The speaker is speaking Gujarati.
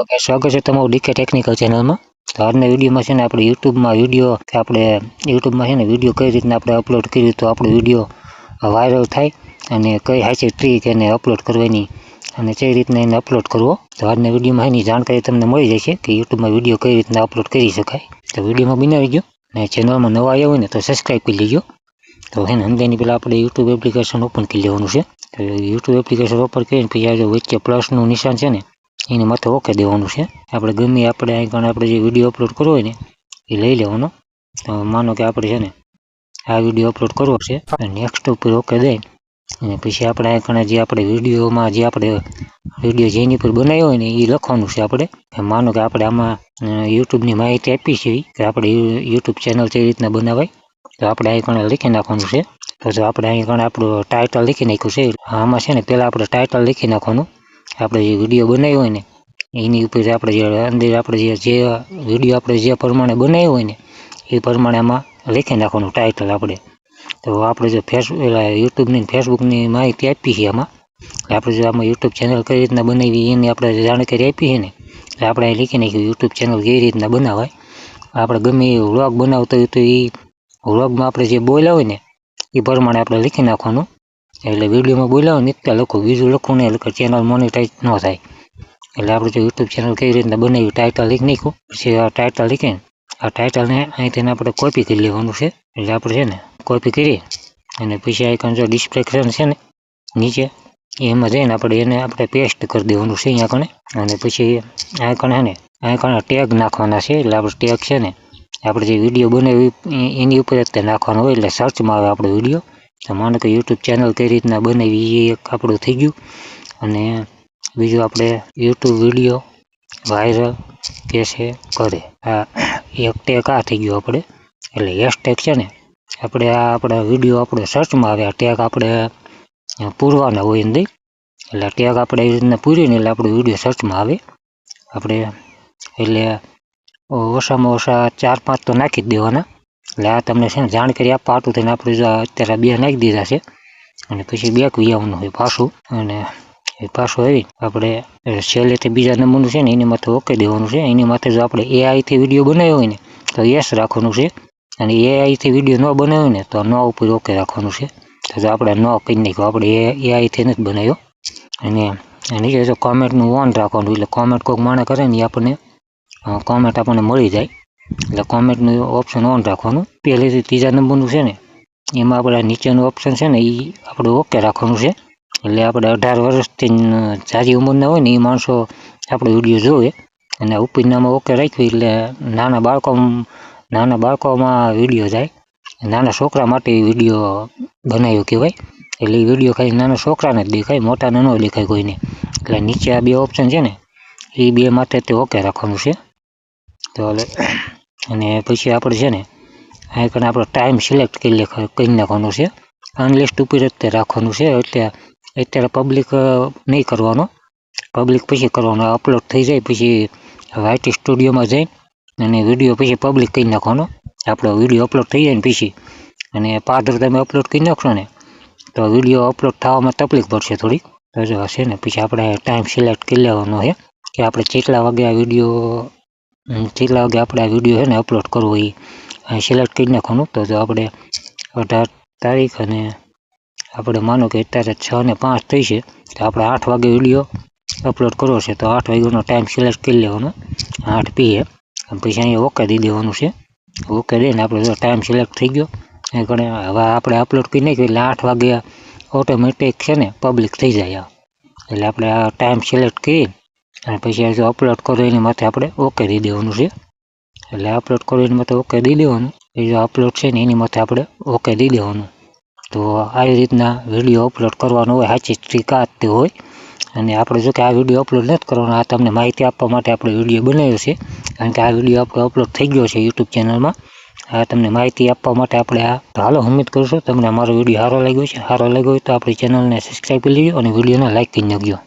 ઓકે, સ્વાગત છે તમારું ડીકે ટેકનિકલ ચેનલમાં. તો આજના વિડીયોમાં છે ને આપણે યુટ્યુબમાં વિડીયો કે આપણે યુટ્યુબમાં છે ને વિડીયો કઈ રીતના આપણે અપલોડ કરીએ તો આપણો વિડીયો વાયરલ થાય અને કઈ સાચી ટ્રીક એને અપલોડ કરવાની અને કઈ રીતના એને અપલોડ કરવો. તો આજના વિડીયોમાં એની જાણકારી તમને મળી જશે કે યુટ્યુબમાં વિડીયો કઈ રીતના અપલોડ કરી શકાય. તો વિડીયોમાં બનાવી ગયો અને ચેનલમાં નવા આવ્યા હોય ને તો સબસ્ક્રાઈબ કરી લેજો. તો છે ને અંદરની પહેલાં આપણે યુટ્યુબ એપ્લિકેશન ઓપન કરી લેવાનું છે. તો યુટ્યુબ એપ્લિકેશન ઓપન કરીને પછી આ જો વચ્ચે પ્લસનું નિશાન છે ને એની માથે ઓકે દેવાનું છે. આપણે ગમે આપણે અહીં આપણે જે વિડીયો અપલોડ કરવો હોય ને એ લઈ લેવાનો. તો માનો કે આપણે છે ને આ વિડીયો અપલોડ કરવો છે નેક્સ્ટ ઉપર ઓકે દઈ અને પછી આપણે અહીં જે આપણે વિડીયોમાં જે આપણે વિડીયો જેની પર બનાવ્યો હોય ને એ લખવાનું છે. આપણે માનો કે આપણે આમાં યુટ્યુબની માહિતી આપી છે કે આપણે યુટ્યુબ ચેનલ કઈ રીતના બનાવાય તો આપણે અહીં લખી નાખવાનું છે. તો જો આપણે અહીં આપણું ટાઇટલ લખી નાખ્યું છે. આમાં છે ને પહેલાં આપણે ટાઇટલ લખી નાખવાનું. આપણે જે વિડીયો બનાવ્યો હોય ને એની ઉપર આપણે જે અંદર આપણે જે વિડીયો આપણે જે પ્રમાણે બનાવ્યો હોય ને એ પ્રમાણે આમાં લખી નાખવાનું ટાઇટલ આપણે. તો આપણે જો યુટ્યુબની ફેસબુકની માહિતી આપી છે આમાં આપણે જો આમાં યુટ્યુબ ચેનલ કઈ રીતના બનાવી એની આપણે જાણકારી આપી છે ને એટલે આપણે અહીં લખી નાખ્યું યુટ્યુબ ચેનલ કઈ રીતના બનાવાય. આપણે ગમે એ વ્લોગ બનાવતો હોય તો એ વ્લોગમાં આપણે જે બોલ્યા હોય ને એ પ્રમાણે આપણે લખી નાખવાનું. એટલે વિડીયોમાં બોલ્યા હોય ને ત્યાં લખો, બીજું લખવું નહીં એટલે ચેનલ મોનેટાઈઝ ન થાય. એટલે આપણે જો યુટ્યુબ ચેનલ કઈ રીતના બનાવી ટાઇટલ લખી નાખ્યું પછી આ ટાઇટલ લખીને આ ટાઇટલને અહીંથી આપણે કોપી કરી લેવાનું છે. એટલે આપણે છે ને કોપી કરી અને પછી આઈકન જો ડિસ્ક્રિપ્શન છે ને નીચે એમાં જઈને આપણે પેસ્ટ કરી દેવાનું છે અહીંયા કણે. અને પછી આઈકન છે ને આઈકન ટેગ નાખવાના છે. એટલે આપણે ટેગ છે ને આપણે જે વિડીયો બનાવી એની ઉપર જ તે નાખવાનો હોય એટલે સર્ચમાં આવે આપણો વિડીયો. તો માનો કે યુટ્યુબ ચેનલ કઈ રીતના બનાવી એ એક આપણું થઈ ગયું. અને બીજું આપણે યુટ્યુબ વિડીયો વાયરલ કેસે કરે આ એક ટેગ આ થઈ ગયો આપણે. એટલે હેશટેગ છે ને આપણે આ આપણા વિડીયો આપણે સર્ચમાં આવે આ ટેગ આપણે પૂરવાના હોય અંદર. એટલે ટેગ આપણે એ રીતના પૂરીને એટલે આપણો વિડીયો સર્ચમાં આવે આપણે. એટલે ઓછામાં ઓછા 4-5 તો નાખી જ દેવાના. એટલે આ તમને છે ને જાણકારી આપવા આટલું થઈને આપણે જો અત્યારે 2 નાખી દીધા છે અને પછી બેક આવવાનું હોય પાછું. અને એ પાછું આવી આપણે છેલ્લેથી બીજા નંબરનું છે ને એની માથે ઓકે દેવાનું છે. એની માથે જો આપણે એઆઈથી વિડીયો બનાવ્યો હોય ને તો યસ રાખવાનું છે અને એઆઈથી વિડીયો ન બનાવ્યો ને તો નો ઉપર ઓકે રાખવાનું છે. તો જો આપણે નો કરી નાખ્યો આપણે એઆઈથી નથી બનાવ્યો. અને નીચે જો કોમેન્ટનું ઓન રાખવાનું એટલે કોમેન્ટ કોઈક માણે કરે ને એ આપણને કોમેન્ટ આપણને મળી જાય. એટલે કોમેન્ટનું ઓપ્શન ઓન રાખવાનું. પહેલેથી ત્રીજા નંબરનું છે ને એમાં આપણે નીચેનું ઓપ્શન છે ને એ આપણે ઓકે રાખવાનું છે. એટલે આપણે 18 વર્ષથી સારી ઉંમરના હોય ને એ માણસો આપણો વિડીયો જોવે. અને ઉપરનામાં ઓકે રાખ્યું એટલે નાના બાળકોમાં વિડીયો જાય. નાના છોકરા માટે વિડીયો બનાવ્યો કહેવાય. એટલે એ વિડીયો ખાલી નાના છોકરાને જ દેખાય, મોટાને ન દેખાય કોઈને. એટલે નીચે આ 2 ઓપ્શન છે ને એ 2 માટે તે ઓકે રાખવાનું છે. તો અને પછી આપણે છે ને અહીં આપણે ટાઈમ સિલેક્ટ કરી નાખવાનો છે. અનલિસ્ટ ઉપર જ તે રાખવાનું છે. એટલે અત્યારે પબ્લિક નહીં કરવાનો, પબ્લિક પછી કરવાનો. અપલોડ થઈ જાય પછી વાયટી સ્ટુડિયોમાં જઈ અને વિડીયો પછી પબ્લિક કરી નાખવાનો. આપણો વિડીયો અપલોડ થઈ જાય ને પછી અને પાદર તમે અપલોડ કરી નાખશો ને તો વિડીયો અપલોડ થવામાં તકલીફ પડશે થોડીક. તો જો હશે ને પછી આપણે ટાઈમ સિલેક્ટ કરી લેવાનો છે કે આપણે કેટલા વાગે આ વિડીયો આપણે આ વિડીયો છે ને અપલોડ કરવો એ સિલેક્ટ કરી નાખવાનું. તો જો આપણે 18 તારીખ અને આપણે માનો કે અત્યારે 6:05 થઈ છે તો આપણે 8 વાગે વિડીયો અપલોડ કરવો છે તો 8 વાગ્યાનો ટાઈમ સિલેક્ટ કરી લેવાનો 8 PM. પછી અહીંયા ઓકે દઈ દેવાનું છે. ઓકે દઈને આપણે જો ટાઈમ સિલેક્ટ થઈ ગયો હવે આપણે અપલોડ કરી નાખ્યું એટલે 8 વાગે ઓટોમેટિક છે ને પબ્લિક થઈ જાય. એટલે આપણે આ ટાઈમ સિલેક્ટ કરી અને પછી જો અપલોડ કરો એની માથે આપણે ઓકે દઈ દેવાનું છે. એટલે અપલોડ કરો એની માથે ઓકે દઈ દેવાનું. એ જો અપલોડ છે ને એની માથે આપણે ઓકે દઈ દેવાનું. તો આવી રીતના વિડીયો અપલોડ કરવાનો હોય. સાચી ટ્રીક આ જ હોય. અને આપણે જો કે આ વિડીયો અપલોડ નથી કરવાનો, આ તમને માહિતી આપવા માટે આપણે વિડીયો બનાવ્યો છે. કારણ કે આ વિડીયો આપણો અપલોડ થઈ ગયો છે યુટ્યુબ ચેનલમાં. આ તમને માહિતી આપવા માટે આપણે આ તો હાલો ઉમ્મીદ કરું છું તમને અમારો વિડીયો સારો લાગ્યો છે. સારો લાગ્યો હોય તો આપણી ચેનલને સબસ્ક્રાઈબ કરી લેજો અને વિડીયોને લાઈક કરી નાખજો.